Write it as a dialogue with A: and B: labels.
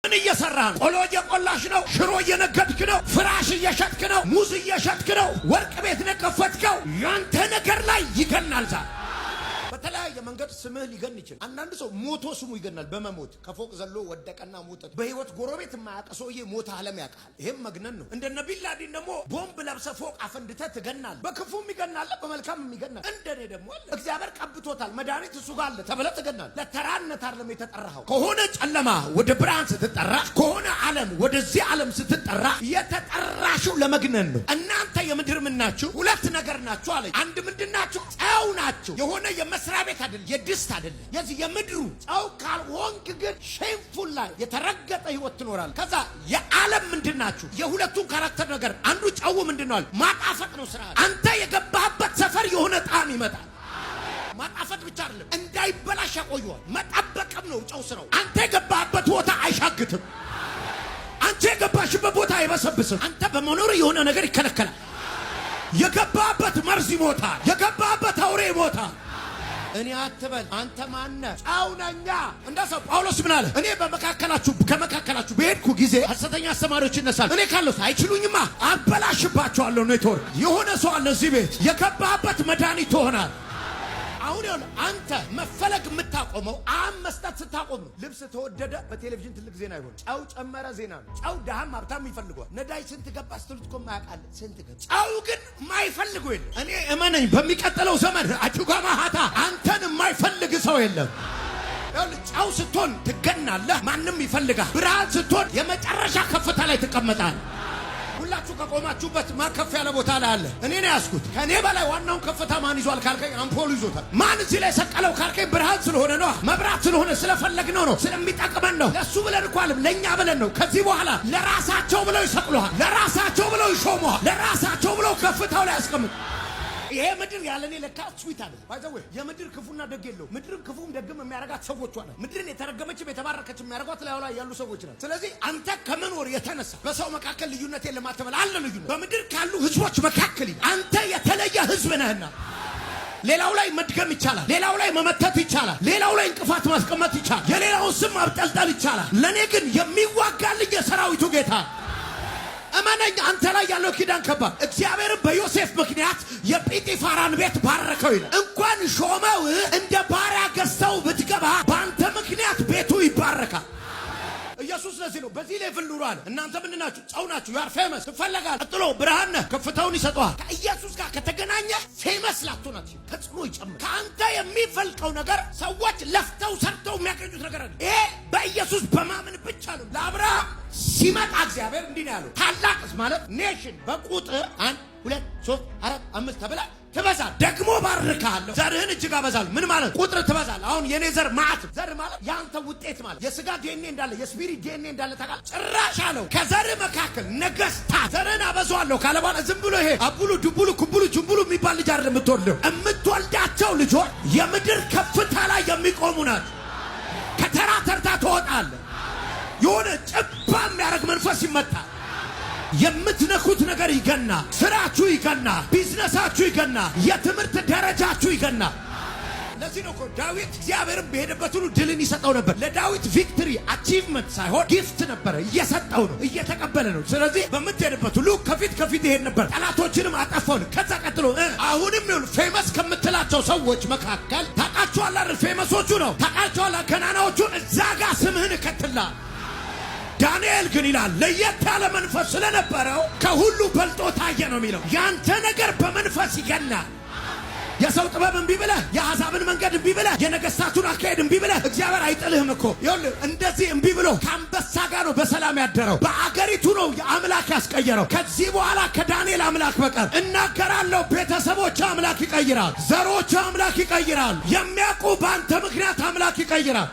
A: ምን እየሰራህ ነው? ቆሎ እየቆላሽ ነው? ሽሮ እየነገድክ ነው? ፍራሽ እየሸጥክ ነው? ሙዝ እየሸጥክ ነው? ወርቅ ቤት ነው የከፈትከው? ያንተ ነገር ላይ ይገናል ዛሬ። በተለያየ መንገድ ስምህ ሊገን ይችላል። አንዳንድ ሰው ሞቶ ስሙ ይገናል። በመሞት ከፎቅ ዘሎ ወደቀና ሞተ። በህይወት ጎረቤት የማያውቅ ሰውዬ ሞተ ዓለም ያውቃል። ይሄም መግነን ነው። እንደ ነብይ ላዲን ደግሞ ቦምብ ለብሰ ፎቅ አፈንድተህ ትገናል። በክፉም ይገናል፣ በመልካም ይገናል። እንደኔ ደግሞ እግዚአብሔር ቀብቶታል፣ መድኃኒት እሱ ጋር አለ ተብለህ ትገናል። ለተራነት አይደለም የተጠራኸው። ከሆነ ጨለማ ወደ ብርሃን ስትጠራ፣ ከሆነ ዓለም ወደዚህ ዓለም ስትጠራ የተጠራሽው ለመግነን ነው። እናንተ የምድር ምን ናችሁ? ሁለት ነገር ናችሁ አለ። አንድ ምንድን ናችሁ? ጨው ናችሁ። የሆነ መስሪያ ቤት አይደል፣ የድስት አይደል፣ የዚህ የምድሩ ጨው ካልሆንክ ግን ሼምፉል ላይ የተረገጠ ህይወት ትኖራለህ። ከዛ የዓለም ምንድናችሁ? የሁለቱን ካራክተር ነገር አንዱ ጨው ምንድነው? ማጣፈጥ ነው ስራ። አንተ የገባህበት ሰፈር የሆነ ጣዕም ይመጣል። ማጣፈጥ ብቻ አይደለም፣ እንዳይበላሽ ያቆየዋል። መጠበቅም ነው ጨው ስራው። አንተ የገባህበት ቦታ አይሻግትም። አንተ የገባሽበት ቦታ አይበሰብስም። አንተ በመኖር የሆነ ነገር ይከለከላል። የገባህበት መርዝ ይሞታል። የገባህበት አውሬ ይሞታል። እኔ አትበል አንተ ማነ? ጨው ነኛ። እንደሰው ጳውሎስ ምን አለ? እኔ ከመካከላችሁ በሄድኩ ጊዜ ሐሰተኛ አስተማሪዎች ይነሳሉ። እኔ ካለሁ አይችሉኝማ፣ አበላሽባቸዋለሁ ነው የተወራ። የሆነ ሰው አለ እዚህ ቤት የገባበት መድኃኒት ትሆናል። አሁን ይኸውልህ አንተ መፈለግ የምታቆመው መስጠት ስታቆም ነው። ልብስ ተወደደ በቴሌቪዥን ትልቅ ዜና ይሆን፣ ጨው ጨመረ ዜና ነው። ጨው ድሃም ሀብታም ይፈልገዋል። ነዳጅ ስንት ገባ ስትሉት እኮ ማያውቃል ስንት ገባ። ጨው ግን የማይፈልገው የለም። እኔ እመነኝ በሚቀጥለው ዘመን አጁጋ ማሃታ አንተን የማይፈልግ ሰው የለም። ጨው ስትሆን ትገናለህ፣ ማንም ይፈልጋል። ብርሃን ስትሆን የመጨረሻ ከፍታ ላይ ትቀመጣለህ። ሁላችሁ ከቆማችሁበት ማከፍ ያለ ቦታ ላይ አለ። እኔ ነው ያስኩት። ከኔ በላይ ዋናውን ከፍታ ማን ይዟል ካልከኝ አምፖል ይዞታል። ማን እዚህ ላይ ሰቀለው ካልከኝ ብርሃን ስለሆነ ነው፣ መብራት ስለሆነ ስለፈለግነው ነው፣ ስለሚጠቅመን ነው። ለሱ ብለን እኮ አለም ለኛ ብለን ነው። ከዚህ በኋላ ለራሳቸው ብለው ይሰቅሉሃል፣ ለራሳቸው ብለው ይሾሙሃል፣ ለራሳቸው ብለው ከፍታው ላይ ያስቀምጡ። ይሄ ምድር ያለኔ ለካ ስዊት አለ ባይዘው። የምድር ክፉና ደግ የለው። ምድርን ክፉም ደግም የሚያረጋት ሰዎች አለ። ምድርን የተረገመችም የተባረከችም የሚያረጋት ላይ ያሉ ሰዎች ናቸው። ስለዚህ አንተ ከመኖር የተነሳ በሰው መካከል ልዩነት የለም አትበል። አለ ልዩነት በምድር ካሉ ህዝቦች መካከል አንተ የተለየ ህዝብ ነህና ሌላው ላይ መድገም ይቻላል። ሌላው ላይ መመተት ይቻላል። ሌላው ላይ እንቅፋት ማስቀመጥ ይቻላል። የሌላውን ስም ማብጠልጠል ይቻላል። ለኔ ግን የሚዋጋልኝ የሰራዊቱ ጌታ እመነኝ። አንተ ላይ ያለው ኪዳን ከባድ። እግዚአብሔር በዮሴፍ ምክንያት የጲጢፋራን ቤት ባረከው ይላል። እንኳን ሾመው እንደ ባሪያ ገዝተው ብትገባ በአንተ ምክንያት ቤቱ ይባረካል። ኢየሱስ ለዚህ ነው በዚህ ሌቭል ኑሮ አለ። እናንተ ምን ናችሁ? ጨው ናችሁ። ዩ አር ፌመስ ትፈለጋል። ቀጥሎ ብርሃን ነህ፣ ከፍታውን ይሰጠዋል። ከኢየሱስ ጋር ከተገናኘ ፌመስ ላትሆናችሁ ተጽዕኖ ይጨምር። ከአንተ የሚፈልቀው ነገር ሰዎች ለፍተው ሰርተው የሚያገኙት ነገር አለ። ይሄ በኢየሱስ በማመን ብቻ ነው። ለአብርሃም ሲመጣ እግዚአብሔር እንዲህ ነው ያለው። ታላቅስ ማለት ኔሽን በቁጥር 1 2 3 4 5 ተብላ ትበዛል። ደግሞ ባርካለሁ፣ ዘርህን እጅግ አበዛለሁ። ምን ማለት? ቁጥር ትበዛል። አሁን የኔ ዘር ማዕት ዘር ማለት ያንተ ውጤት ማለት የስጋ ዲኤንኤ እንዳለ የስፒሪት ዲኤንኤ እንዳለ ታውቃለህ። ጭራሽ አለው ከዘር መካከል ነገስታት ዘርን አበዛዋለሁ ካለ በኋላ ዝም ብሎ ይሄ አቡሉ ዱቡሉ ኩቡሉ ጁምቡሉ የሚባል ልጅ አይደለም የምትወልደው። የምትወልዳቸው ልጆች የምድር ከፍታ ላይ የሚቆሙ ናቸው። ከተራ ተርታ ትወጣለህ። የሆነ ጭባ የሚያደርግ መንፈስ ይመጣል። የምትነኩት ነገር ይገና፣ ስራችሁ ይገና፣ ቢዝነሳችሁ ይገና፣ የትምህርት ደረጃችሁ ይገና። ለዚህ ነው እኮ ዳዊት እግዚአብሔርን በሄደበት ሁሉ ድልን ይሰጠው ነበር። ለዳዊት ቪክትሪ አቺቭመንት ሳይሆን ጊፍት ነበረ፣ እየሰጠው ነው፣ እየተቀበለ ነው። ስለዚህ በምትሄድበት ሁሉ ከፊት ይሄድ ነበር፣ ጠላቶችንም አጠፋው። ከዛ ቀጥሎ አሁንም ይሁን ፌመስ ከምትላቸው ሰዎች መካከል ታውቃቸዋለህ አይደል? ፌመሶቹ ነው ታውቃቸዋለህ፣ ገናናዎቹን እዛ ጋር ስምህን እከትላ። ዳንኤል ግን ይላል ለየት ያለ መንፈስ ስለነበረው ከሁሉ በልጦ ታየ ነው የሚለው። ያንተ ነገር በመንፈስ ይገናል። የሰው ጥበብ እምቢ ብለህ፣ የአሕዛብን መንገድ እምቢ ብለህ፣ የነገስታቱን አካሄድ እምቢ ብለህ እግዚአብሔር አይጥልህም እኮ። ይኸውልህ እንደዚህ እምቢ ብሎ ከአንበሳ ጋር ነው በሰላም ያደረው። በአገሪቱ ነው የአምላክ ያስቀየረው። ከዚህ በኋላ ከዳንኤል አምላክ በቀር እናገራለሁ፣ ቤተሰቦች አምላክ ይቀይራል፣ ዘሮች አምላክ ይቀይራል፣ የሚያውቁ በአንተ ምክንያት አምላክ ይቀይራል።